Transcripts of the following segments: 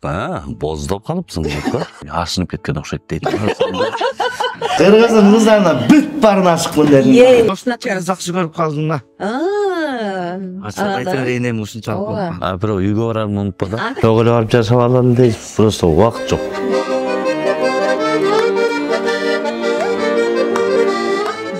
Боздоп калыпсың го. Ашынып кеткен окшойт дейт. Кыргыздын кыздарына бүт барын ашыкмын дедим. Ушунча жакшы көрүп калдым да. Ачык айтыр энем ушунчалык. Бирок үйгө барарым унутпа да. Төгөлө барып жашап алам дейт. Просто убакыт жок.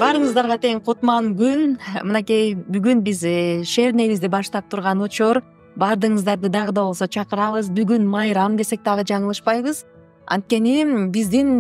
Барыңыздарга тең кутман күн. Мынакей бүгүн биз шернебизди баштап турган учур. Бардыгыңыздарды дагы да болсо чакырабыз. Бүгүн майрам десек дагы жаңылышпайбыз. Анткени биздин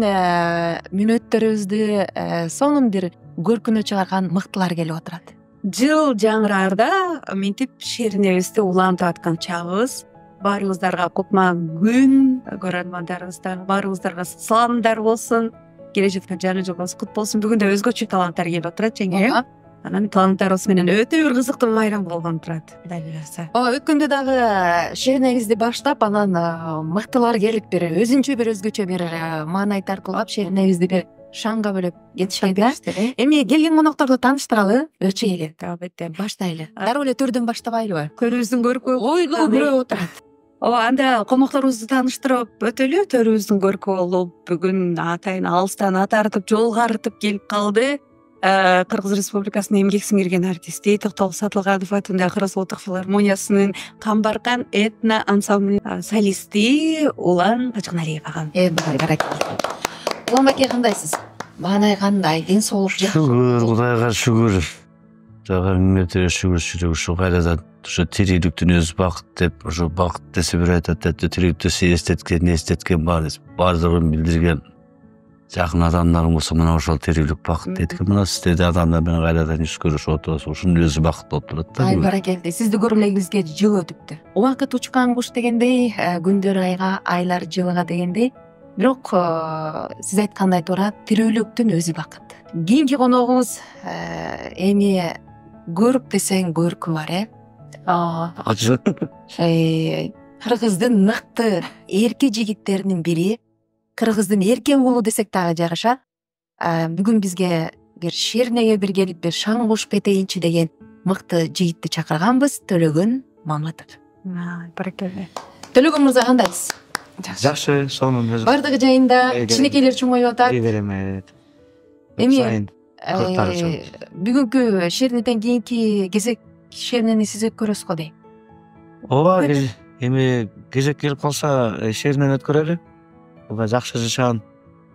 мүнөттөрүбүздү сонун бир көркүнө чыгарган мыктылар келип отурат. Жыл жаңыраарда мынтип шернебизди улантып аткан чагыбыз. Баарыңыздарга кутман күн, көрөрмандарыбыздан баарыңыздарга саламдар болсун. Келе жаткан жаңы жылыңыз кут болсун. Бүгүн да өзгөчө таланттар келип отурат жеңге. Анан таланттарыбыз менен өтө бир кызыктуу майрам болгон турат. Кудай буйрса. Өткөндө дагы шернебизди баштап, анан мыктылар келип бир өзгөчө бир маанай тартуулап шернебизди бир шаңга бөлөп кетишкен да. Эми келген конокторду тааныштыралы. Өчө эле. Албетте, баштайлы. Дароо эле төрдөн баштабайлыбы? Көрүүбүздүн көркү ойлуу бирөө отурат. Анда конокторубузду тааныштырып өтөлү. Төрүбүздүн көркү болуп, бүгүн атайын алыстан ат артып, жолго артып келип калды. Кыргыз Республикасынын эмгек сиңирген артисти Токтогул Сатылганов атындагы Кыргыз Улуттук филармониясынын Камбаркан этно ансамблинин солисти Улан Бачканалиев агам. Баракалла. Улан баке кандайсыз? Маанай кандай? Ден соолук жакшы? Шүгүр, Кудайга шүгүр. Жага миңнете шүгүр жүрүп ушу кайрадан ушу тирүүлүктүн өзү бакыт деп, ушу бакыт десе бир айтат, тирүүлүктө эстеткен баардыгын билдирген жакын адамдарым болсо мына ошол тирүүлүк бакыт дейт экен. Мына сиздерди адамдар менен кайрадан жүз көрүшүп отурасыз. Ушунун өзү бакыт болуп турат да. Баракелде. Сизди көрүп элегибизге жыл өтүптү. Убакыт учкан куш дегендей, күндөр айга, айлар жылга дегендей. Бирок сиз айткандай туура, тирүүлүктүн өзү бакыт. Кийинки коногубуз эми көрүп десең көркү бар, Кыргыздын мыкты эрке жигиттеринин бири, Кыргыздын эрке уулу десек дагы жараша. Бүгүн бизге бир шернеге бир келип бир шаң кошуп кетейинчи деген мыкты жигитти чакырганбыз. Төлөгөн Маматов. Баракелде. Төлөгөн мырза кандайсыз? Жакшы, сонун өзү. Бардыгы жайында кичинекейлер чоңоюп атат. Беремет. Эми бүгүнкү шернеден кийинки кезек шернени сиз өткөрөсүз го дейм. Ооба, эми кезек келип калса шернени өткөрөлү. Буга жакшы жашаган.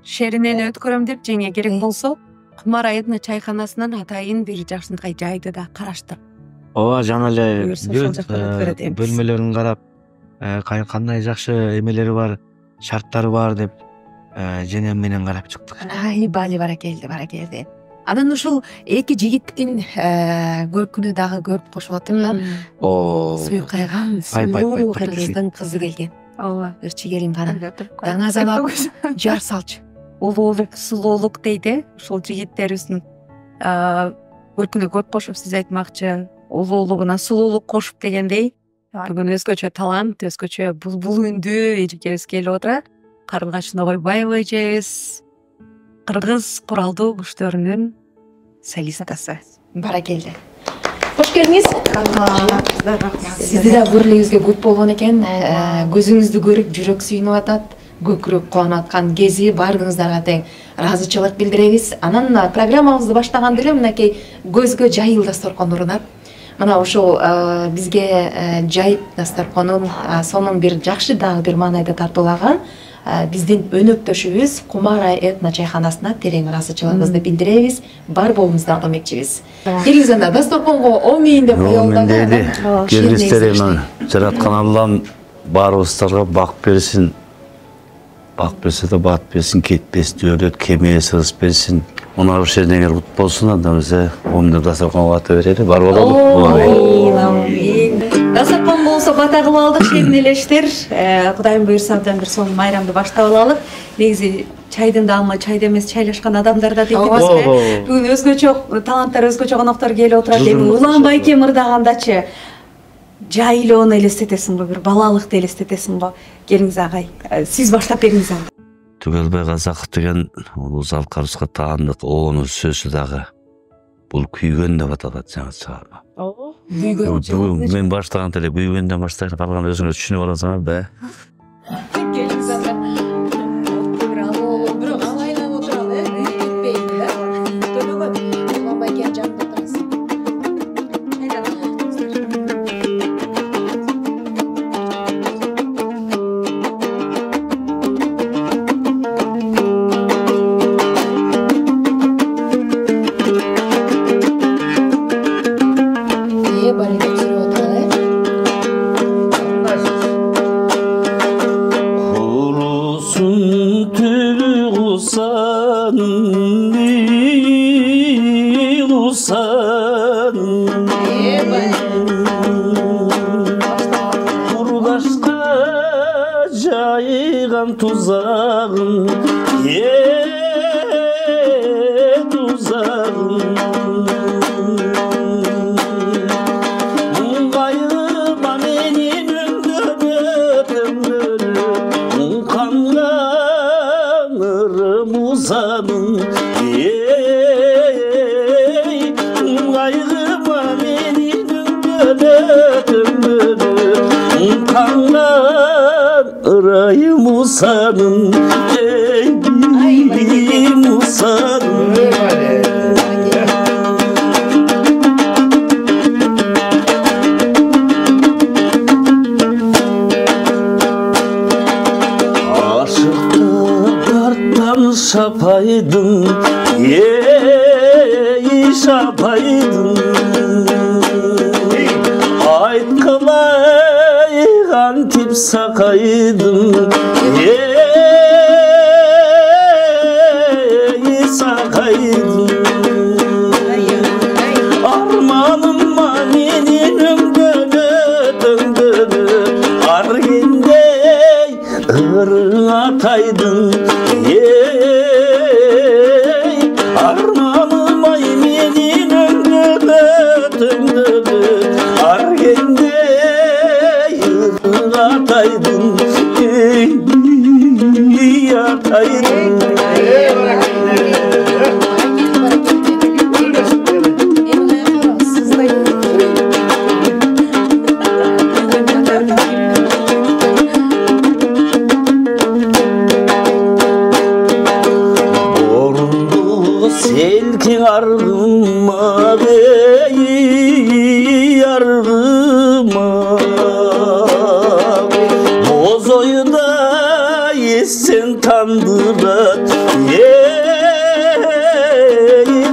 Шернени өткөрөм деп жеңе керек болсо, Кумар этно чайканасынан атайын бир жакшынакай жайды да караштыр. Ооба, жана эле бөлмөлөрүн карап, кандай жакшы эмелери бар, шарттары бар деп женем менен карап чыктык. Бали баракелде. Анан ушул эки жигиттин көркүнү дагы көрүп кошуп атып, суйкайган кыргыздын кызы келген. Ооба, ырчы келин кара. Даңа залап жар салчу. Улуулук, сулуулук дейт, ушул жигиттерибиздин көркүнө көрүп кошуп сиз айтмакчы, улуулугуна сулуулук кошуп дегендей. Бүгүн өзгөчө талант, өзгөчө бул үндүү эжекебиз келип отурат. Карлыгач Ногойбаева эжебиз кыргыз куралдуу күчтөрүнүн солисткасы. Баракелде. Кош келиңиз. Сизди да көрүлүгүзгө көп болгон экен. Көзүңүздү көрүп жүрөк сүйүнүп атат. Көкүрөк кубанып аткан кези баарыңыздарга тең ыраазычылык билдиребиз. Анан программабызды баштаганда эле мынакей көзгө жайыл дасторкон урунат. Мына ошол бизге жайып дасторконун сонун бир жакшы дагы бир маанайда тартуулаган биздин өнөктөшүбүз Кумара этно чайканасына терең ыраазычылыгыбызды билдиребиз. Бар болуңуздан өтмөкчүбүз. Келиңиз анда дасторконго омин деп коелуп. Келиңиздер, жараткан Аллам баарыбыздарга бак берсин. Бак берсе да бат берсин, кетпес дөөлөт, кемээ сырыс берсин. Мына шернеңер кут болсун, анда бизе омин дасторконго ата берели. Бар бололу. Дасторкон болсо бата кылып алдык шернелештер. Кудайым буйрса абдан бир сонун майрамды баштап алалы. Негизи чайдын даамы чайда эмес, чайлашкан адамдар да дейт эмеспи? Бүгүн өзгөчө таланттар, өзгөчө коноктор келип отурат. Эми Улан байке мырдагандачы жайлоону элестетесиңби, бир балалыкты элестетесиңби? Келиңиз агай, сиз баштап бериңиз анда. Түгелбай Казак деген улуу залкарыбызга таандык оонун сөзү дагы бул күйгөн деп аталат жаңы чыгарма. Күйгөн. Мен баштаганда эле күйгөндөн баштайт, калган өзүңөр түшүнүп аласыңар да. Бирок алайлап отуралы, кетпейди да. Төлөгөн уланбай келип жанында турасың. Tuzağım, tuzağım. Kayıma benim ömrüm, kanlanırım uzanım. Kayıma benim ömrüm, kanlanırım uzanım. Musanım. Aşıklardan şapaydım, şapaydım. Aytkılaygan tip sakaydım, sakaydım. Armanıma menin ömgönü, argendey ırın ataydın. Armanıma menin ömgönü, argendey ırın ataydın. Ataydın. Selkin argıma bey argıma, bozoyu da yesin tandırat,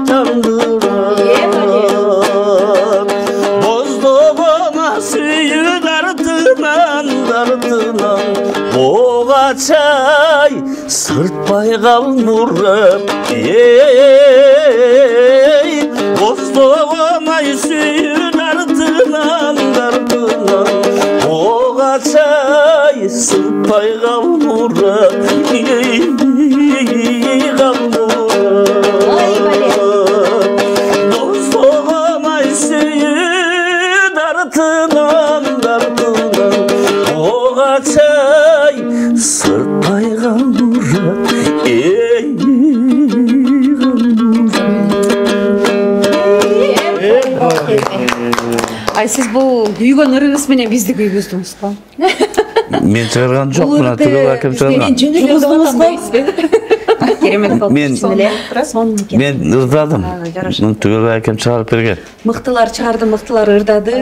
tandırat. Bozduğuna suyu dardınan, boğa çay sırtpay kalmurap. Bozduğuna suyun ardından, boğa çay sırtpay kalmurap. Bozduğuna suyun ardından, boğa çay sırtpay kalmurap. Ay siz bu kүйгөн ырыңыз менен бизди күйгүздүңүз го? Мен чыгарган жок, мына төгөп акем чыгарган. Керемет болуп Мен ырдадым. Муну төгөп акем чыгарып берген. Мыктылар чыгарды, мыктылар ырдады.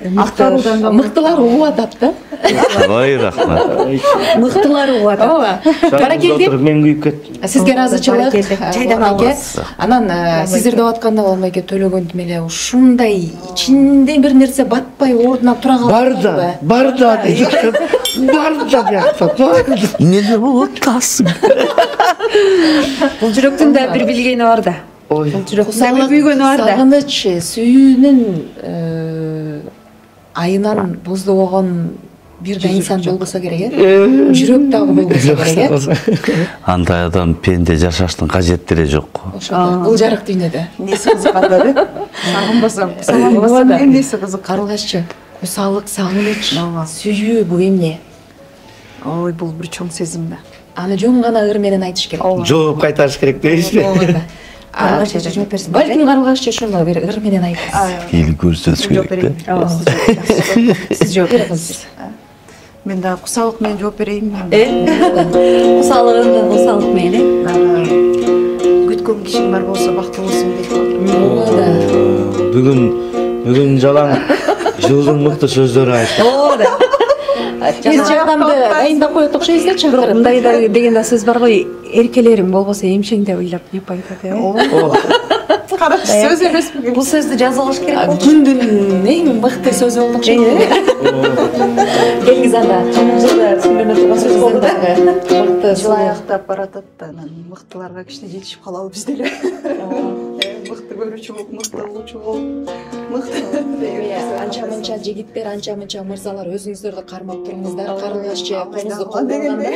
Мыктылар убадат да. Ой, рахмат. Мыктылар убадат. Ооба. Баракелди. Мен күйүп кеттим. Сизге ыраазычылык, Чайдан аке. Анан сиздер деп атканда болмой ке төлөгөн эле ушундай ичинде бир нерсе батпай ордуна тура калып. Бар да дейт. Бар да бияқта. Эмне болуп атасың? Бул жүрөктүн да бир билгени бар да. Ой. Бул жүрөктүн бир күйгөнү бар да. Сагыныч сүйүүнүн айынан боздогон бир да инсан болбосо керек, жүрөк дагы болбосо керек. Андай адам пенде жашаштын кажеттири жок. Бул жарык дүйнөдө. Неси кызык анда? Сагынбаса да. Эмнеси кызык? Карылгаччы, кусалык, сагыныч, сүйүү бул эмне? Ой, бул бир чоң сезим да. Аны жөн гана ыр менен айтыш керек. Жооп кайтарыш керек дейсизби? Карылгаччы жооп берсин. Балким карылгаччы ошондой бир ыр менен айтасыз. Эл көрсөтүш керек да. Сиз жооп бересиз. Мен да кусалык менен жооп берейин. Кусалык менен. Күткөн кишиң бар болсо бактылуу болсун дейт. Бүгүн жалаң жылдын мыкты сөздөрү айтты. Ооба. Биз жардамды дайындап коет окшойбуз да чакырып. Мындай деген да сөз бар го, эркелерим болбосо эмчең деп ыйлап деп айтат. Карачы сөз эмеспи? Бул сөздү жазып алыш керек болчу. Күндүн эң мыкты сөзү болду окшойт. Келгиз анда. Жылда сүйлөнө турган сөз болду да. Мыкты Жыл аяктап баратат да, анан мыктыларга кичине жетишип калалы биз деле. Мыкты көрүүчү болуп, мыкты угуучу болуп, мыкты. Анча-мынча жигиттер, анча-мынча мырзалар өзүңүздөрдү кармап туруңуздар, карлыгашчы комузду колдонганда.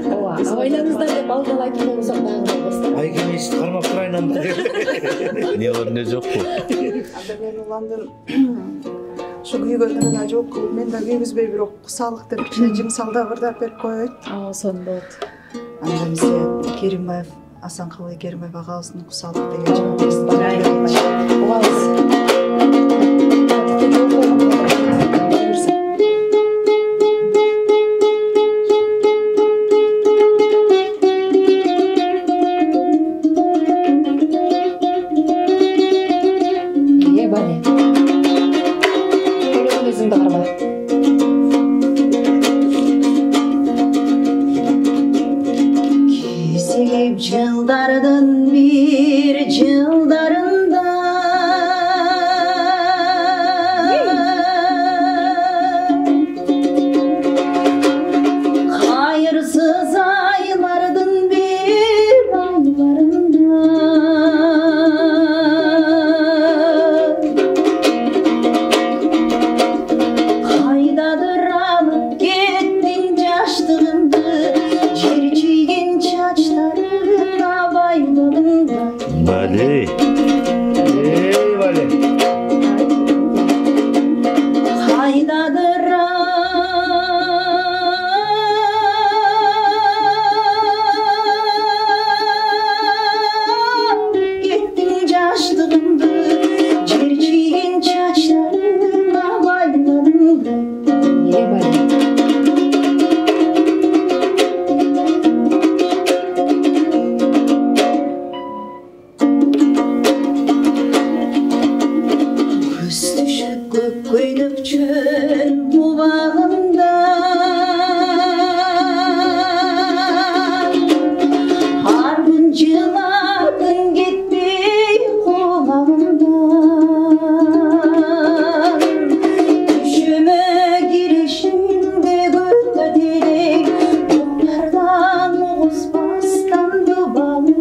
Ооба, абайлаңыздар деп алдын ала айтып койсок дагы болбос. Айкемиш кармап турайын Не бар не жок бу? Анда мен уландын ушу күйгөндөрүнө жок, мен да күйгүзбөй бирок кусалык деп кичине жымсалдап ырдап берип коеюн. Сонун болот. Анда бизде Керимбаев, Асанкалы Керимбаев агабыздын кусалык деген жагыбыз бар. Жылдардын бир жылдарында кайырсыз айлардын бир айларында кайдадыр алып кеттиң жаштыгымды жер чийген чачтары Бали. Бали. Кайдадыр кеттиң жаштыгымды жер чийген чачтарыңа байладың да. Көйнөкчөн убагында ар күн жыладың кетпей кулагымда түшүмө киришимде көтө терең токтардан угузбастан дубалым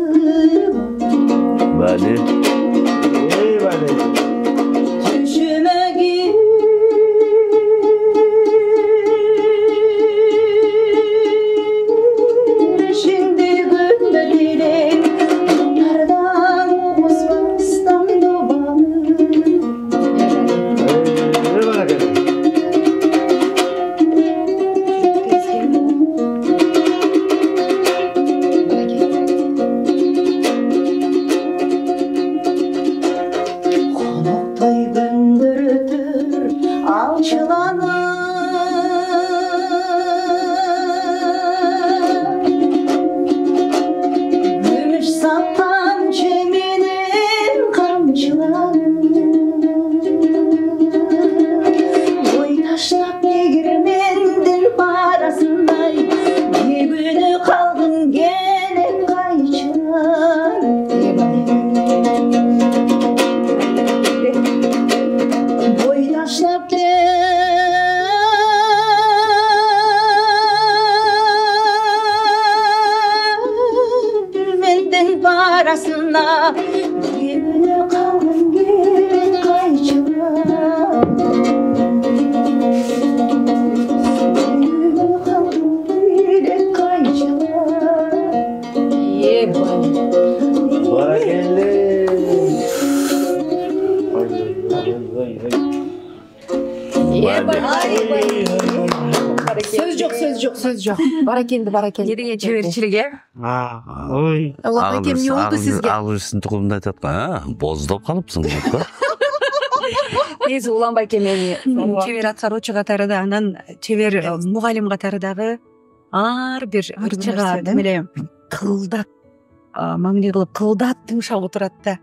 Бали. Бали. Arasında yerine kalın gelin kayçılar yerine kalın gelin kayçılar Söz yok. Barakeldi. Кедиге чеберчилик, э? Ой. Алла айтем, эмне болду сизге? Агырсын тугумда айтат, боздоп калыпсың деп. негизи Уланбайке мени чебер аткаруучу катары да анан чебер мугалим катары дагы ар бир ырчыга эле кылдат мамиле кылып кылдат тыңшап отурат да.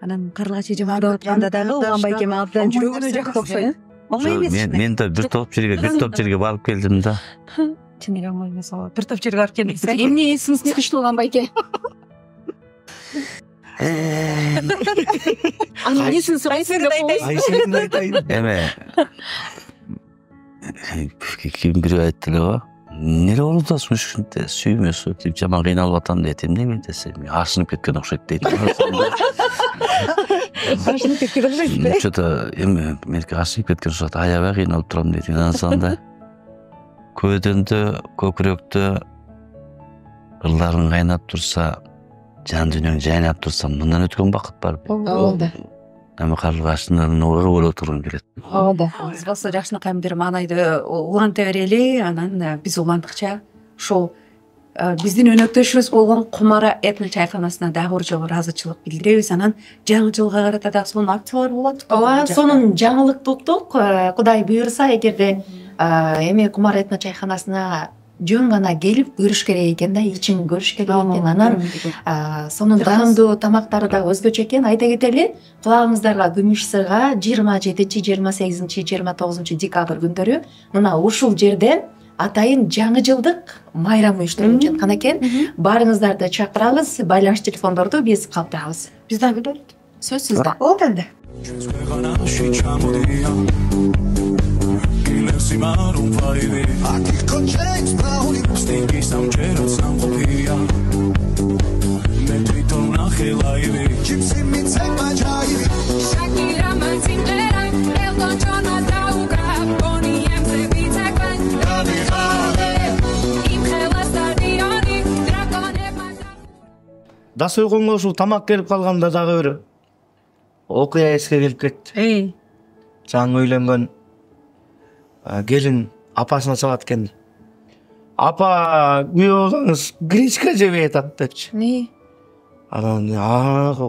Анан карлыгач эже баардап атканда дагы Уланбайке абдан жүрөгүнө жакты окшойт. Оңой эмес. Мен да бир топ жерге барып келдим да. Чын эле оңой эмес ооба. Бир топ жерге барып келдиңиз. Эмне эсиңизде калды Уланбайке? Анын несин сурайсыз деп болбойсузбу? Эме ким бирөө айтты эле эмне болуп атасың ушунтип сүймө деп жаман кыйналып атам дейт. Эмне десем ашынып кеткен окшойт дейт. Ашынып кеткен окшойт. Что-то эми меники ашынып кеткен окшойт, аябай кыйналып турам дейт. Анан сонда көдөндө көкүрөктө ылдарың кайнап турса, жан дүйнөң жайнап турса, мындан өткөн бакыт барбы? Ооба. Эми карлыгачтын ойлоп тургум келет. Ооба. Биз болсо жакшынакай бир маанайды уланта берели, анан биз уландыкча ушул биздин өнөктөшүбүз болгон Кумара этно чайканасына дагы бир жолу ыраазычылык билдиребиз. Анан жаңы жылга карата дагы сонун акциялар болот. Ооба, сонун жаңылыктук Кудай буйрса, эгерде эми Кумара этно чайканасына жөн гана келип көрүш керек экен да, ичин көрүш керек экен. Анан сонун даамдуу тамактары да өзгөчө экен. Айта кетели, кулагыңыздарга Күмүш Сырга 27-28-29 декабрь күндөрү мына ушул жерден атайын жаңы жылдык майрам уюштурулуп жаткан экен. Баарыңыздарды чакырабыз. Байланыш телефондорду биз калтырабыз. Биз дагы көрөт. Сөзсүз да. Болду энди. Да сойгонго ушул тамак келип калганда дагы бир окуя эске келип кетти. Жаңы үйлөнгөн келин апасына чыгат экен. Апа, күйөө болсоңуз гречка жебей атат депчи. Не? Анан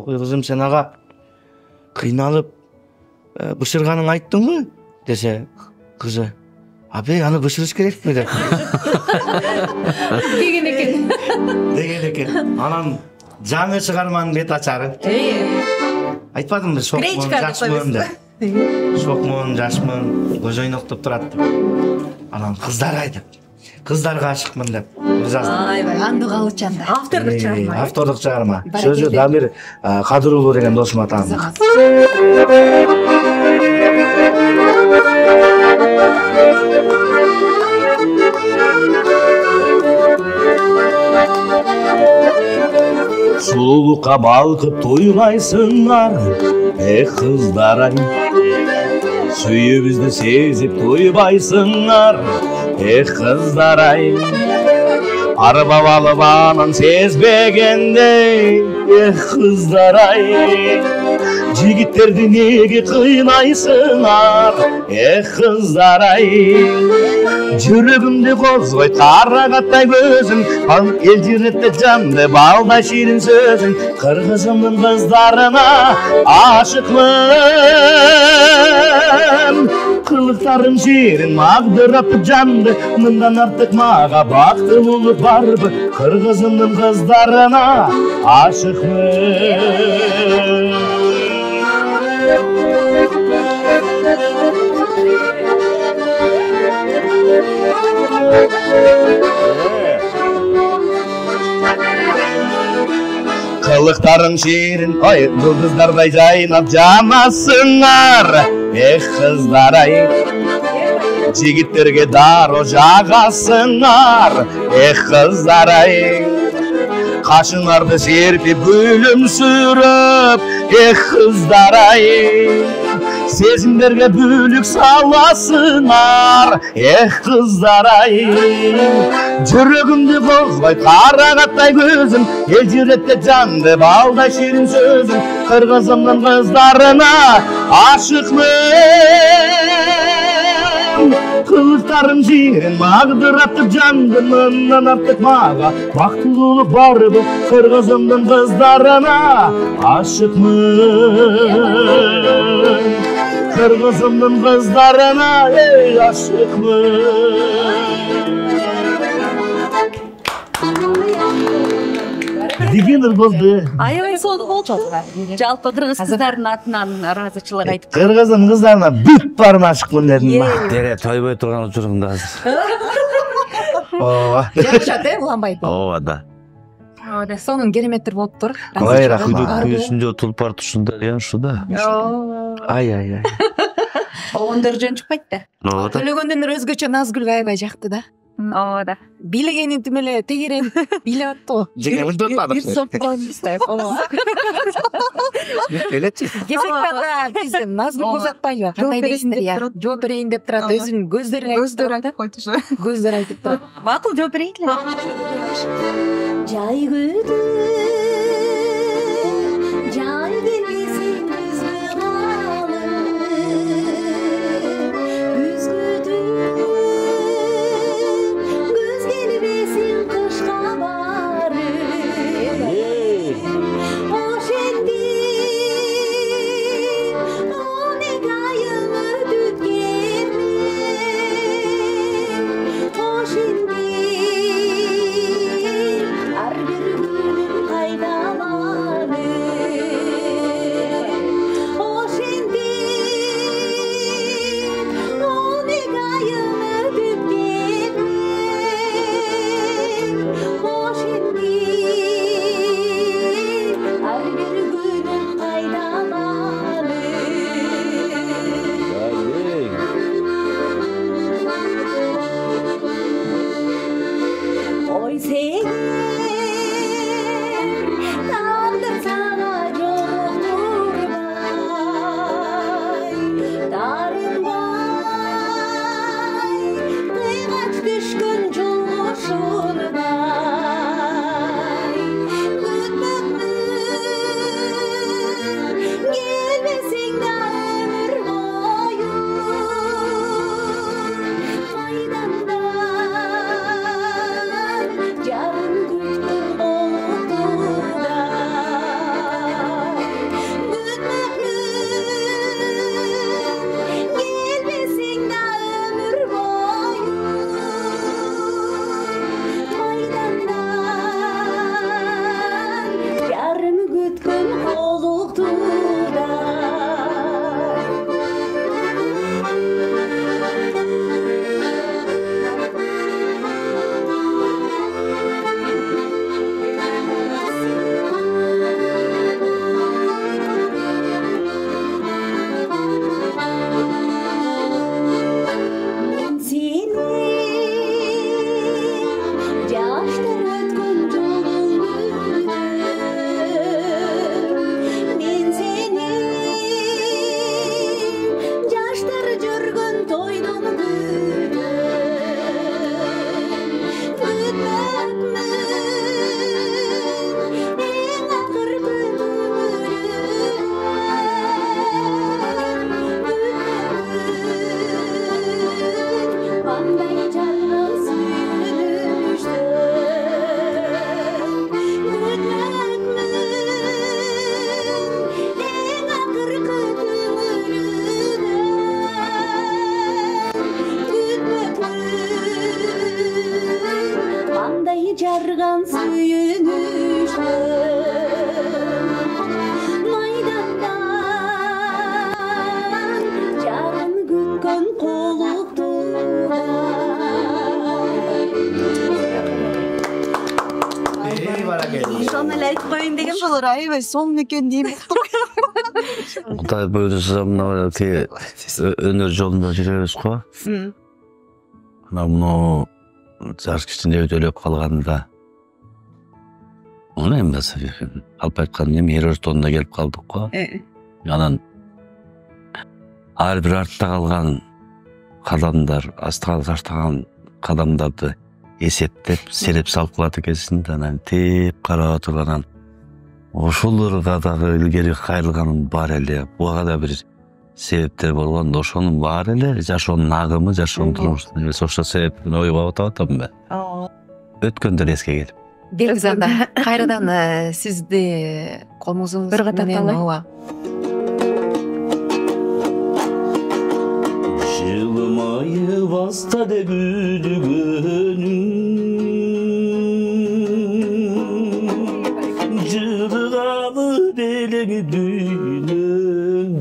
кызым сен ага кыйналып бышырганын айттыңбы десе, кызы абей аны бышырыш керекпи деп деген экен. Анан жаңы чыгарманын бет ачары. Айтпадымбы шокмон жашмын деп. Шокмон жашмын, көз ойноктоп турат деп. Анан кыздар айтып, кыздарга ашыкмын деп. Андуу калычанда. Автордук чыгарма. Автордук чыгарма. Сөзү Дамир Кадырулуу деген досум атам. Сулукка балкып тойбайсыңар, кыздар ай. Сүйүүбүздү сезип тойбайсыңар, кыздар ай. Арбап алып анан сезбегендей, кыздар ай. Жигиттерди неге кыйнайсыңар, кыздар ай. Жүрөгүмдү козгойт карагаттай көзүң, элжиретте жанды балдай ширин сөзүң. Кыргызымдын кыздарына ашыкмын, кылыктарың ширин магдырап жанды. Мындан артык мага бактылуулук барбы, кыргызымдын кыздарына ашыкмын. Кылыктарың ширин, ой, кыздардай жайнап жанасыңар, кыздар ай. Жигиттерге дароо жагасыңар, кыздар ай. Кашыңарды серпип күлүмсүрөп, кыздар ай. Сезимдерге бүлүк саласыңар, кыздар ай. Жүрөгүмдү козгойт карагаттай көзүң, элжиретте жанды балдай ширин сөзүң. Кыргызымдын кыздарына ашыкмын, кылыктарың ширин магдыратып жанды. Мындан артык мага бактылуулук барбы, кыргызымдын кыздарына ашыкмын. Kırgızımın kızlarına ey aşıkmın. Деген болды. аябай соны болчу жалпы кыргыз кыздардын атынан ыраазычылык айтып Кыргыздын кыздарына бүт барым ашыкмын дедим. Дере тойбой турган учурумда азыр. Ооба. жакшат уланбайт Ооба да. сонун кереметтер болуптур Ой, рахмат. Күйүүсүндө тулпар тушунда деген ушу да. Ай. оңдор жөн чыкпайт да Ооба да. төлөгөндөн өзгөчө Назгүл аябай жакты да ооба да бийлегени тим эле тегеренип бийлеп атты го Жеңемин төртпадык. Элечи. кесек бата биз Назгүлгө узатпайлыбы кандай дейсиңер я жооп берейин деп турат өзүнүн көздөрүн айтып көздөр айтып турат макул жооп берейинли Жай күтүп, жай келбесин күзгү калып, күз күтүп, күз келбесин кышка барып. Ошентип, 12 айым өтүп кеткен, ошентип ар бир күнүм кайдаланып ошентип 12 айым өтүп кеткен ошентип ар бир күнүм кайдаланып ой сен тағдыр сага жолуктурбай дарынбай кыйгач түшкөн жолушундай күтмөкмүн келбесең да өмүр бою кайдандан жарым күткөн олуктудай күтмөкмүн келбесең да өмүр бою кайдандан жарым күткөн олуктудай мен сени жаштар өткөн жолдун күтөм мен сени жаштар жүргөн тойдун күтөм күтмөкмүн эң акыркы күнүмдү кандай жарган сүйүнүштө күтмөкмүн эң акыркы түңүлүдө күтмөкмүн кандай жарган сүйүнүштө майдандан жарын күткөн Эй, баракелли. ошону эле айтып коеюн деген болор аябай сонун экен дейм Кудай буйруса мына өнөр жолунда жүрөбүз го. Мына жаш кичине өтөлөп калганда Оны эмес. Алып айтканда эми Эростонуна келип калдык го. Анан ар бир артта калган кадамдар, астыга таштаган кадамдарды эсептеп, сереп салып калат экенсиң да, анан теп карап отурганан ошолорго дагы илгери кайрылганым бар эле. Буга да бир себептер болгон, ошонун баары эле жашоонун агымы, жашоонун турмуштун эмеси ошол себептен ойгоп атабатам мен. Өткөндөр эске келип. Белгиз анда кайрадан сизди колуңуздун Бир катар менен талай. ооба. Ayı vasta de gülgünüm Cırgalı beleni düğünüm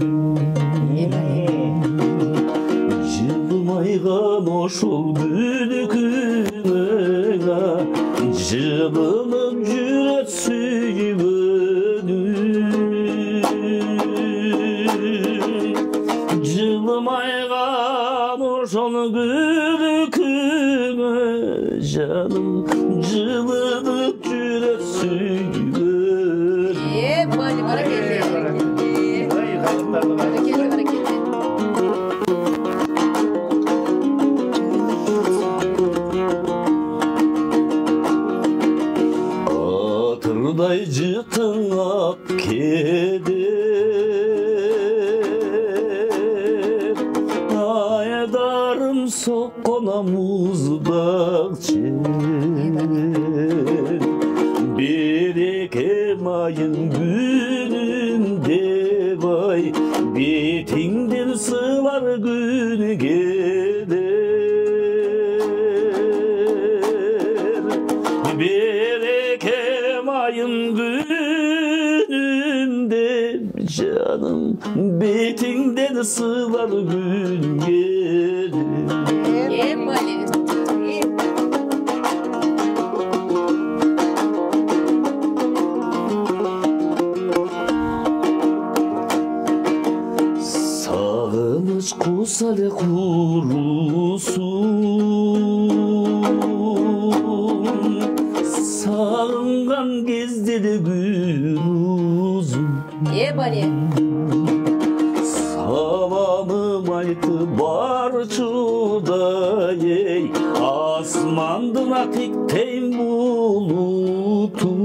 Cılmaygan oşul gülgüne Cılınıp cüret süyünüm Cılmaygan oşul gülgüne Canım cılınıp cüret süyünüm Bali barakelle. Barakelle barakelle. Atırday cıtın ak keder Ayadarım sokkona muzdakçı Berekem ayın gününde vay Betinden sılar gün gelir Berekem ayın gününde Canım betinden sılar gün gelir Bali. Sağınız kusale kurusun Sağıngan gezde de gün uzun Bali. Salamım aytı barçuda ey Asmandın atikten bulutun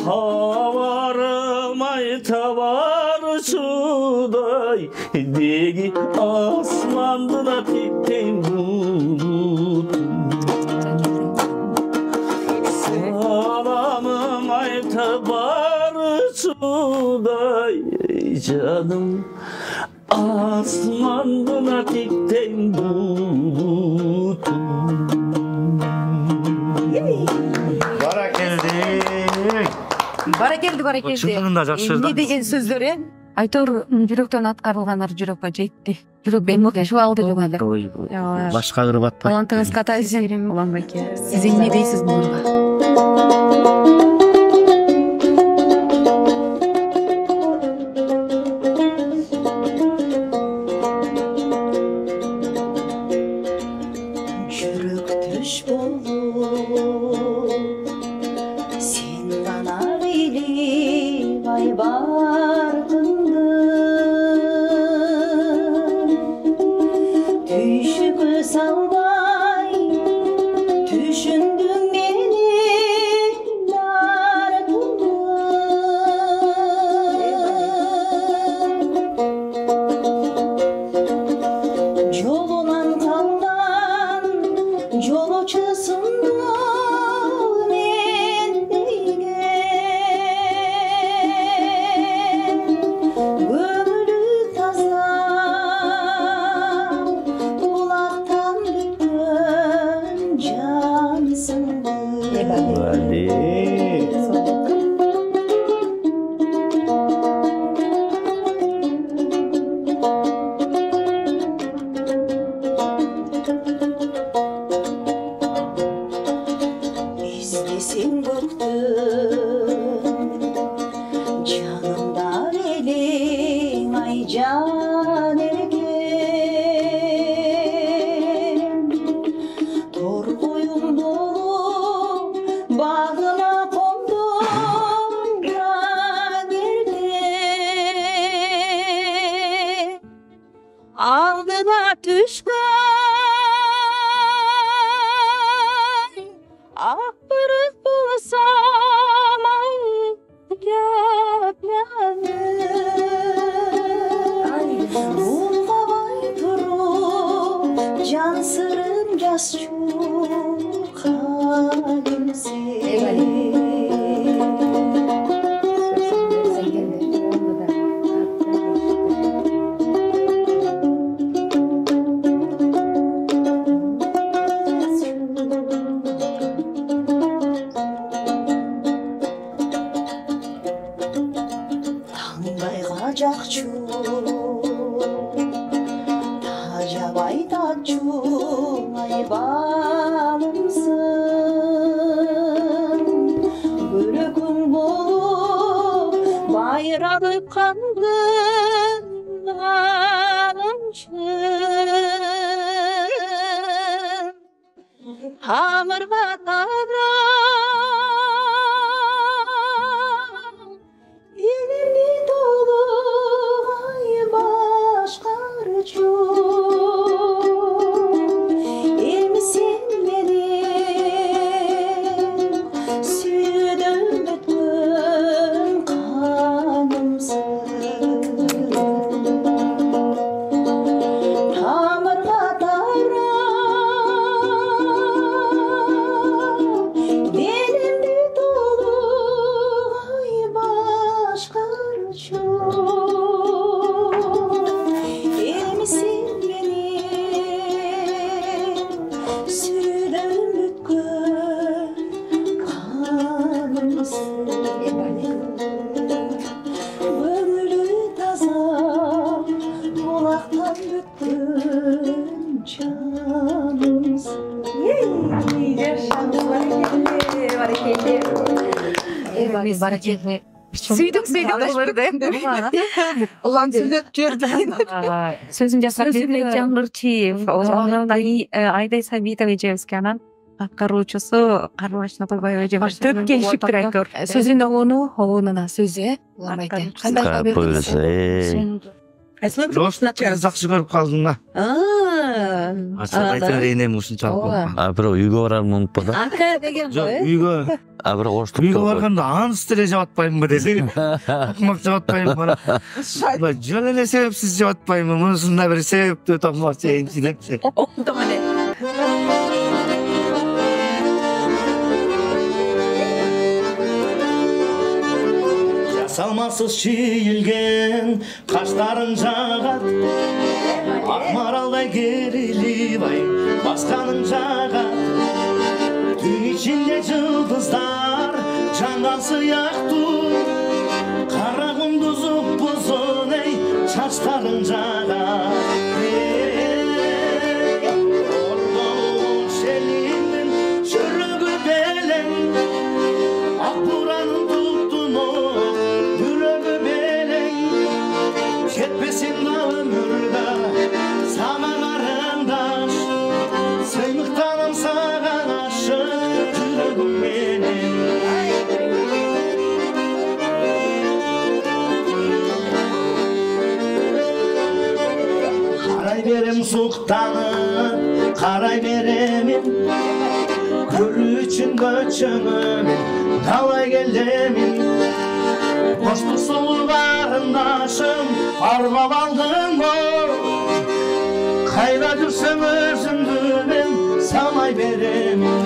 Havarım ayta barçuday Degi asmandın atikten bulutun Salamım ayta barçuday Canım asmandın atikten bulutun Barakeldi. Barakelle. Чындыгында жакшы жырдан. Не деген сөздер Айтор жүрөктөн аткарылгандар жүрөккө жетти. Жүрөк бемокешип алды жогалы. Башка кырып атпайт. Талантыңыз катайсың, Уланбеке. Сиз эмне дейсиз буга? Жүрөк түш болуп сен гана билип айбардыңды түйшүккө салбай түшүндүң менин артымды жолунан калган жолочусуңду мен деген көңүлү таза булактан бүткөн жансыңды издесең көктөм жанымда элең айжан эркем торкуюм болуп багыма кондум ерте алдыма түшкөн акырык болсам улгабай туруп жан сырым жазчу калымсың айбалымсың бөлөгүң болуп байралып калган алымшын тамырга тарап элимди толугай башкарчу эми сен менен сүйүүдөн өткөн канымсың тамырга тарап элимди толугай башкарчу эми сен менен сүйүүдөн өткөн канымсың көңүлү таза булактан бүткөн жанымсың баракелде сүйдүк буларды улам сүйлөп жиберди сөзүн жасап берген жаңгырчиев Айдай Сабитова эжебизге анан аткаруучусу Карлыбаштын Аталбаева эжебиз төрт келишиптир актер сөзүн оонуна сөзү жакшы көрүп калдым да. Айта берейин эми ушунчалык. Бирок үйгө барармын унутпа да. ака деген Жок, үйгө Бирок оштук. үйгө барганда аныс деле жабатпаймынбы десең. Токмак жабатпаймынбы. Жөн эле себепсиз жабатпаймынбы. Мунусунда бир себептүү токмак жейинчи депчи. Жасалмасыз чийилген каштарын жагат ак маралдай керилип ай басканын жагат түн ичинде жылдыздар жанган сыяктуу кара кундуз уппузун эй чачтарын жагат Ордолук шелиндин жүрөгү белең ак буранын туптунуп жүрөгү белең жетпесем да өмүрдө сага карындаш сыймыктанам сага ашык жүрөгүм менен карай берем суктанып карай беремин көрүү үчүн көчөңө мен далай келемин коштук сулуу карындашым арбап алдыңбы кайда жүрсөм өзүмдү мен салмай беремин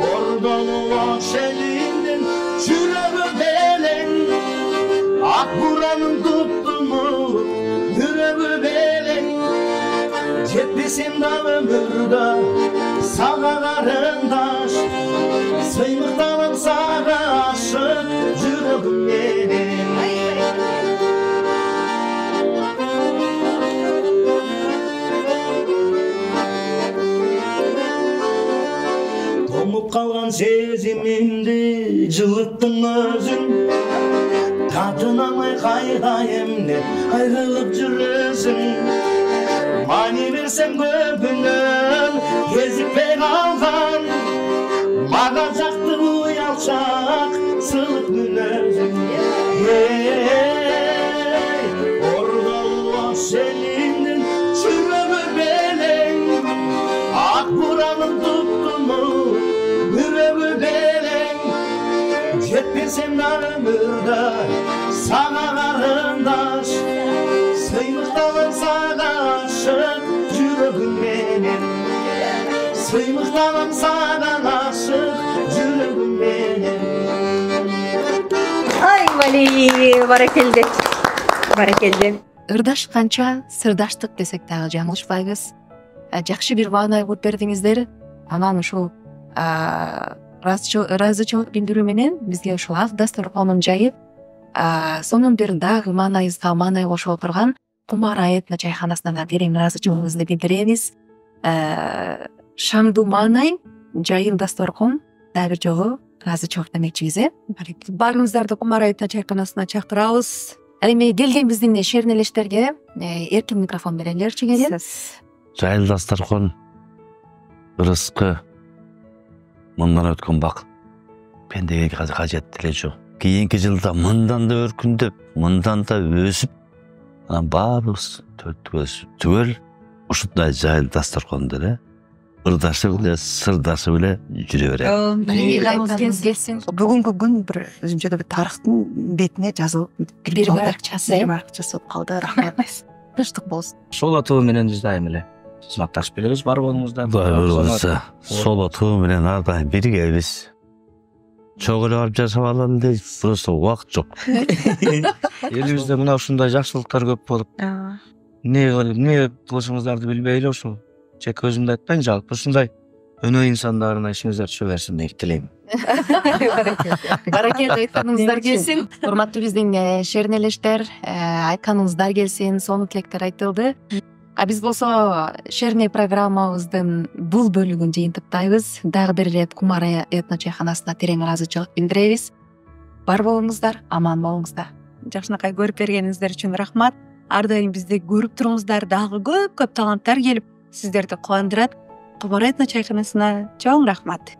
Ордолук шелиндин жүрөгү белең ак буранын туптунуп жүрөгү белең жетпесем да өмүрдө сага карындаш сыймыктанам сага ашык жүрөгүм менен тоңуп калган сезимимди жылыттың өзүң татынамай кайда эмне айрылып жүрөсүң мани берсем көбүнөн кезикпей калган мага жакты уялчак сылык мүнөзүң Ордолук шелиндин жүрөгү белең ак буранын туптунуп жүрөгү белең жетпесем да өмүрдө сага карындаш сыймыктанам сага ашык жүрөгүм менен сыймыктанам сага ашык жүрөгүм менен ай вали баракелде ырдаш канча сырдаштык десек дагы жаңылышпайбыз жакшы бир маана айтып бердиңиздер анан ушул ыраазычылык билдирүү менен бизге ушул ак дастурконун жайып сонун бир дагы маанайыбызга маанай кошуп отурган Кумар этно чайханасына да терең ыраазычылыгыбызды билдиребиз. Шамду маанай, жайыл дасторкон дагы бир жолу ыраазычылык демекчибиз. Баарыңыздарды Кумар этно чайканасына чакырабыз. Ал эми келген биздин шернелештерге эркин микрофон берелерчи келем. Жайыл дасторкон ырыскы мындан өткөн бакыт пендеге кажет деле жок. Кийинки жылда мындан да өркүндөп, мындан да өсүп, анан баарыбыз түгөл ушундай жайыл дасторкондо эле ырдашы эле, сырдашы эле жүрө берет. Келсин. Бүгүнкү күн бир өзүнчө бир тарыхтын бетине жазылып Бир баракчасы. болуп калды. Рахмат. Тынчтык болсун. Сол атуу менен биз дайым эле сымакташып беребиз бар болуңузда. Кудай буйруса, сол отуу менен ар дайым биргебиз. Чогуу эле барып жашап алалы дейт, просто убакыт жок. Элибизде мына ушундай жакшылыктар көп болуп, эмне кылышыңыздарды билбей эле ушул чек өзүмдү айтпайын, жалпы ушундай өнөө инсандарына ишиңиздер түшө берсин деп тилейм. Баракет айтканыңыздар келсин. Урматтуу биздин шернелештер, айтканыңыздар келсин, сонун тилектер айтылды. Биз болсо шерне программабыздын бул бөлүгүн жыйынтыктайбыз. Дагы бир ирет Кумар этно чайханасына терең ыраазычылык билдиребиз. Бар болуңуздар, аман болуңуздар. Жакшынакай көрүп бергениңиздер үчүн рахмат. Ар дайым бизди көрүп туруңуздар, дагы көп таланттар келип сиздерди кубандырат. Кумар этно чайханасына чоң рахмат.